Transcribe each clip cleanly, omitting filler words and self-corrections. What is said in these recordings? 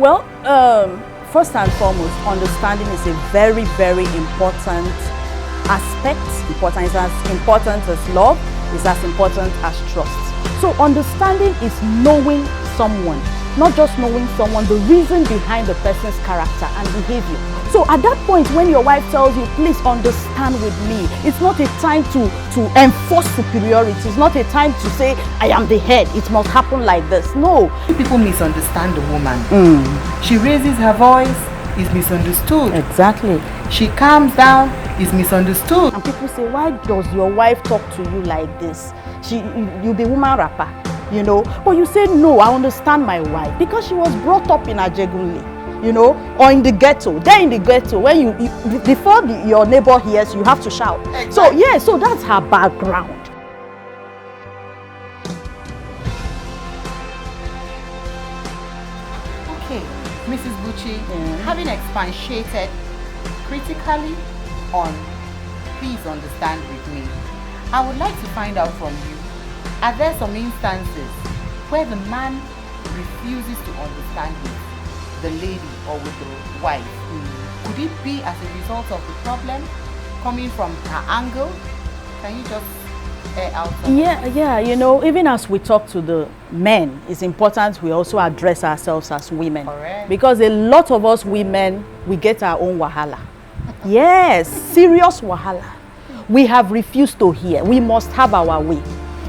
Well, first and foremost, understanding is a very, very important aspect. It's as important as love, it's as important as trust. So understanding is knowing someone, not just knowing someone, the reason behind the person's character and behavior. So at that point, when your wife tells you, please understand with me, it's not a time to enforce superiority. It's not a time to say, I am the head, it must happen like this. No. People misunderstand the woman. She raises her voice, is misunderstood. Exactly. She calms down, is misunderstood. And people say, why does your wife talk to you like this? You be woman rapper, you know. But you say, no, I understand my wife because she was brought up in Ajegunle, you know, or in the ghetto. There in the ghetto, when before your neighbor hears, you have to shout. Exactly. So yeah, so that's her background. Okay, Mrs. Buchi, having expatiated critically on please understand with me, I would like to find out from you, are there some instances where the man refuses to understand with the lady or with the wife? Could it be as a result of the problem coming from her angle? Can you just air out something? Yeah, you know, even as we talk to the men, it's important we also address ourselves as women. Correct. Because a lot of us women, we get our own wahala. Yes, serious wahala. We have refused to hear. We must have our way.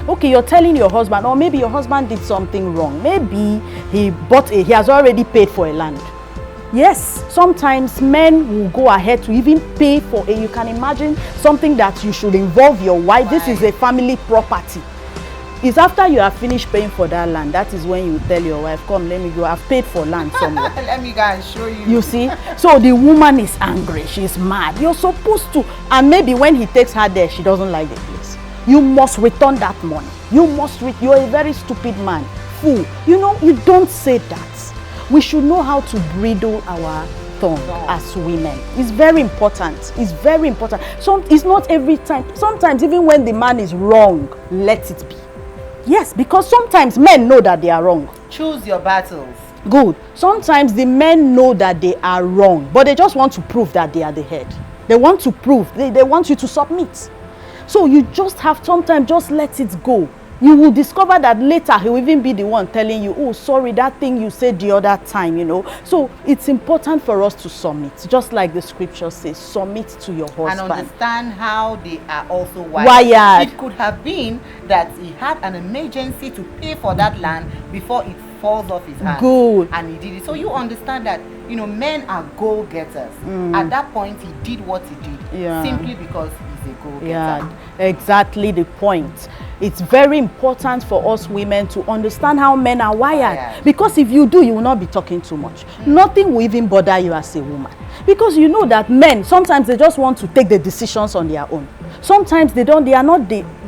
Okay, you're telling your husband, or maybe your husband did something wrong. Maybe he has already paid for a land. Yes, sometimes men will go ahead to even pay for you can imagine something that you should involve your wife. This is a family property. It's after you have finished paying for that land, that is when you tell your wife, come, let me go, I've paid for land somewhere. Let me go and show you. You see? So the woman is angry, she's mad. You're supposed to, and maybe when he takes her there, she doesn't like the place. You must return that money. You're a very stupid man, fool. You know, you don't say that. We should know how to bridle our tongue as women. It's very important. It's very important. It's not every time. Sometimes even when the man is wrong, let it be. Yes, because sometimes men know that they are wrong. Choose your battles. Good. Sometimes the men know that they are wrong, but they just want to prove that they are the head. They want to prove. They want you to submit. So you just have sometimes just let it go. You will discover that later he will even be the one telling you, oh, sorry, that thing you said the other time, you know. So it's important for us to submit. Just like the scripture says, submit to your husband. And understand how they are also wired. It could have been that he had an emergency to pay for that land before it falls off his hands. Good. And he did it. So you understand that, you know, men are goal-getters. At that point, he did what he did simply because he's a goal-getter. Yeah, exactly the point. It's very important for us women to understand how men are wired. Because if you do, you will not be talking too much. Nothing will even bother you as a woman. Because you know that men, sometimes they just want to take the decisions on their own. Sometimes they are not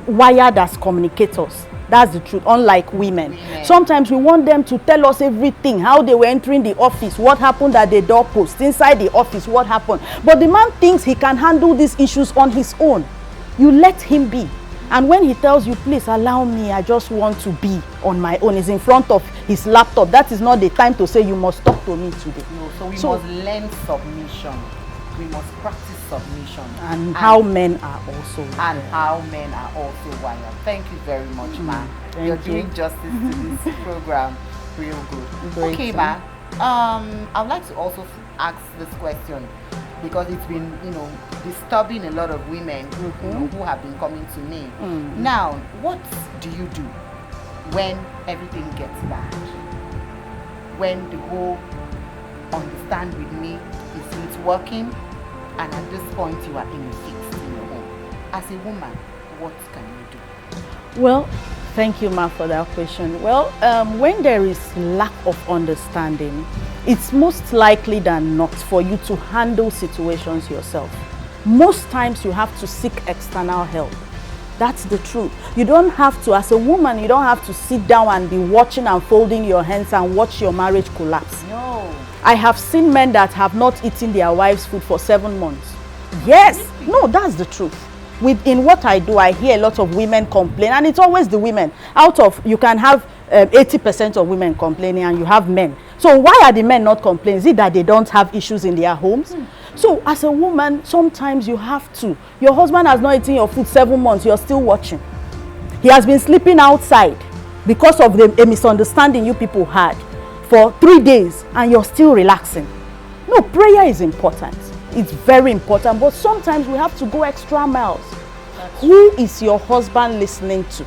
wired as communicators. That's the truth, unlike women. Sometimes we want them to tell us everything, how they were entering the office, what happened at the doorpost, inside the office, what happened. But the man thinks he can handle these issues on his own. You let him be. And when he tells you, please allow me, I just want to be on my own, he's in front of his laptop, that is not the time to say you must talk to me today. No, so we must learn submission. We must practice submission. And how men are also wired. And how men are also wired. Thank you very much, ma. You're doing justice to this program. Real good. Okay, ma. I would like to also ask this question, because it's been, you know, disturbing a lot of women you know, who have been coming to me. Now, what do you do when everything gets bad? When the whole understand with me isn't working, and at this point you are in a fix in your home. As a woman, what can you do? Well, thank you, ma, for that question. Well, when there is lack of understanding, it's most likely than not for you to handle situations yourself. Most times you have to seek external help. That's the truth. You don't have to, as a woman, you don't have to sit down and be watching and folding your hands and watch your marriage collapse. No. I have seen men that have not eaten their wives' food for 7 months. Yes. No, that's the truth. In what I do, I hear a lot of women complain, and it's always the women. Out of, you can have 80% of women complaining, and you have men. So why are the men not complaining? Is it that they don't have issues in their homes? So as a woman, sometimes you have to. Your husband has not eaten your food 7 months, you're still watching. He has been sleeping outside because of a misunderstanding you people had for 3 days, and you're still relaxing. No, prayer is important. It's very important, but sometimes we have to go extra miles. Who is your husband listening to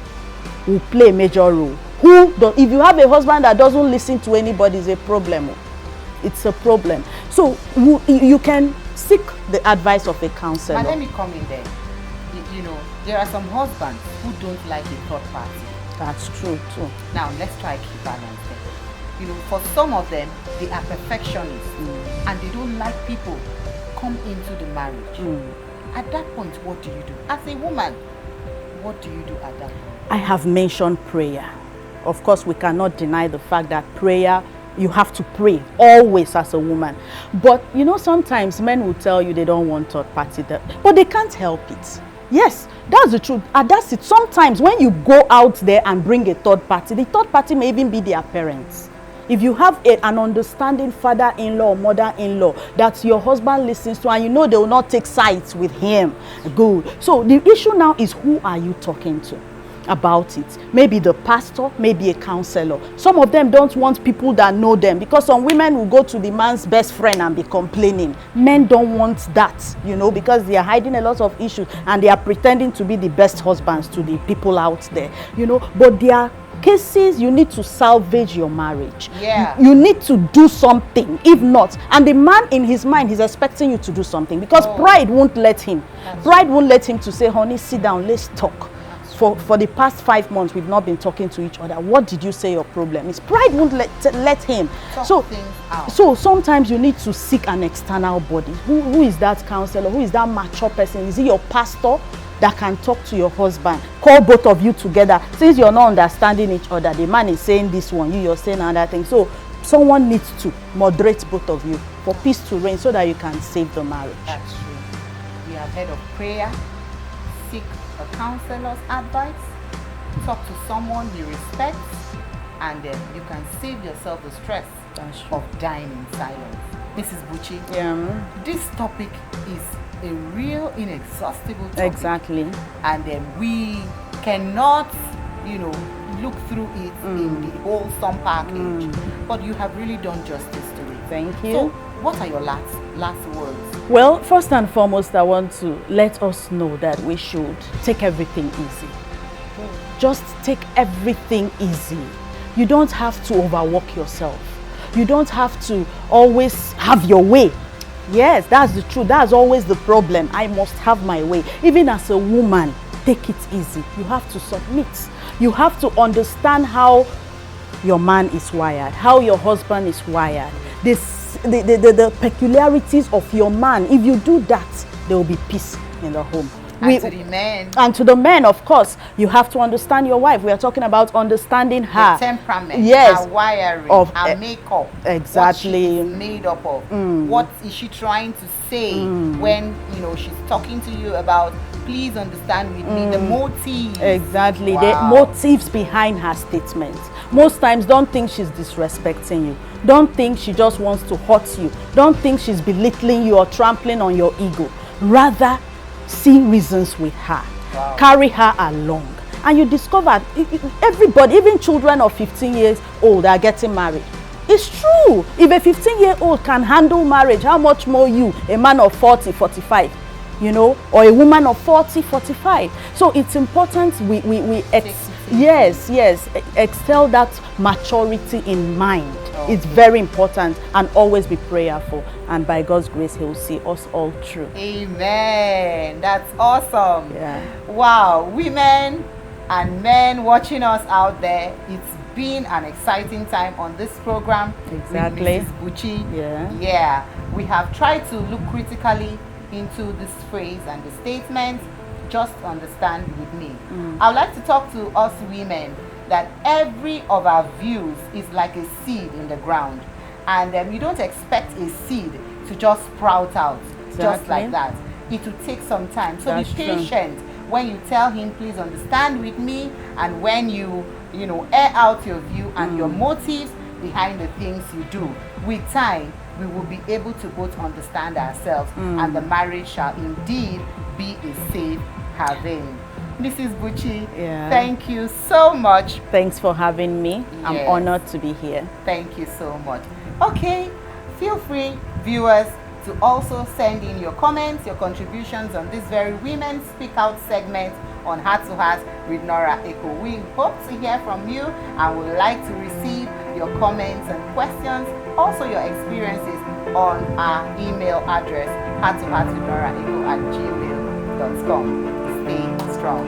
will play a major role. If you have a husband that doesn't listen to anybody, it's a problem. It's a problem. So you can seek the advice of a counselor. But let me come in there. You know, there are some husbands who don't like a third party. That's true too. Now let's try to keep balance there. You know, for some of them, they are perfectionists and they don't like people come into the marriage. At that point, what do you do? As a woman, what do you do at that point? I have mentioned prayer. Of course, we cannot deny the fact that prayer, you have to pray always as a woman. But you know, sometimes men will tell you they don't want third party, but they can't help it. Yes, that's the truth. And that's it. Sometimes when you go out there and bring a third party, the third party may even be their parents. If you have an understanding father-in-law or mother-in-law that your husband listens to, and you know they will not take sides with him, good. So the issue now is, who are you talking to about it? Maybe the pastor, maybe a counselor. Some of them don't want people that know them, because some women will go to the man's best friend and be complaining. Men don't want that, you know, because they are hiding a lot of issues and they are pretending to be the best husbands to the people out there, you know. But they are cases you need to salvage your marriage. You need to do something. If not, and the man in his mind, he's expecting you to do something, because pride won't let him. Pride won't let him to say, honey, sit down, let's talk. For the past 5 months, we've not been talking to each other. What did you say your problem is? Pride won't let him. So sometimes you need to seek an external body. Who is that counselor? Who is that mature person? Is it your pastor that can talk to your husband? Call both of you together. Since you're not understanding each other, the man is saying this one, you're saying another thing. So someone needs to moderate both of you for peace to reign, so that you can save the marriage. That's true. We have heard of prayer. Seek a counselor's advice. Talk to someone you respect, and then you can save yourself the stress of dying in silence. Mrs. Buchi, this topic is a real inexhaustible topic. Exactly. And then we cannot, you know, look through it in the wholesome package. But you have really done justice to it. Thank you. So what are your last words? Well, first and foremost, I want to let us know that we should take everything easy. Just take everything easy. You don't have to overwork yourself. You don't have to always have your way. Yes, that's the truth. That's always the problem. I must have my way. Even as a woman, take it easy. You have to submit. You have to understand how your man is wired, how your husband is wired, the peculiarities of your man. If you do that, there will be peace in the home. And to the men. And to the men, of course, you have to understand your wife. We are talking about understanding her. The temperament, yes, her wiring, of her makeup. Exactly. What she's made up of. What is she trying to say when, you know, she's talking to you about, please understand with me, the motives. Exactly. Wow. The motives behind her statements. Most times, don't think she's disrespecting you. Don't think she just wants to hurt you. Don't think she's belittling you or trampling on your ego. Rather, see reasons with her. Wow. Carry her along. And you discover everybody, even children of 15 years old, are getting married. It's true. If a 15-year-old can handle marriage, how much more you, a man of 40, 45, you know, or a woman of 40, 45. So it's important excel that maturity in mind. Okay. It's very important, and always be prayerful, and by God's grace He will see us all through. Amen. That's awesome. Yeah. Wow, women and men watching us out there, it's been an exciting time on this program. Exactly. With Mrs. Buchi. Yeah. We have tried to look critically into this phrase and the statement. Just understand with me. I would like to talk to us women that every of our views is like a seed in the ground, and you don't expect a seed to just sprout out just like that. It will take some time. So be patient when you tell him, please understand with me, and when you know, air out your view and your motives, behind the things you do. With time, we will be able to both understand ourselves, and the marriage shall indeed be a safe haven. Mrs. Buchi, thank you so much. Thanks for having me. I'm honored to be here. Thank you so much. Okay, feel free, viewers, to also send in your comments, your contributions on this very Women Speak Out segment on Heart to Heart with Nora Eko. We hope to hear from you and would like to receive your comments and questions, also your experiences, on our email address, hearttoheartwithnoraeko@gmail.com. Stay strong.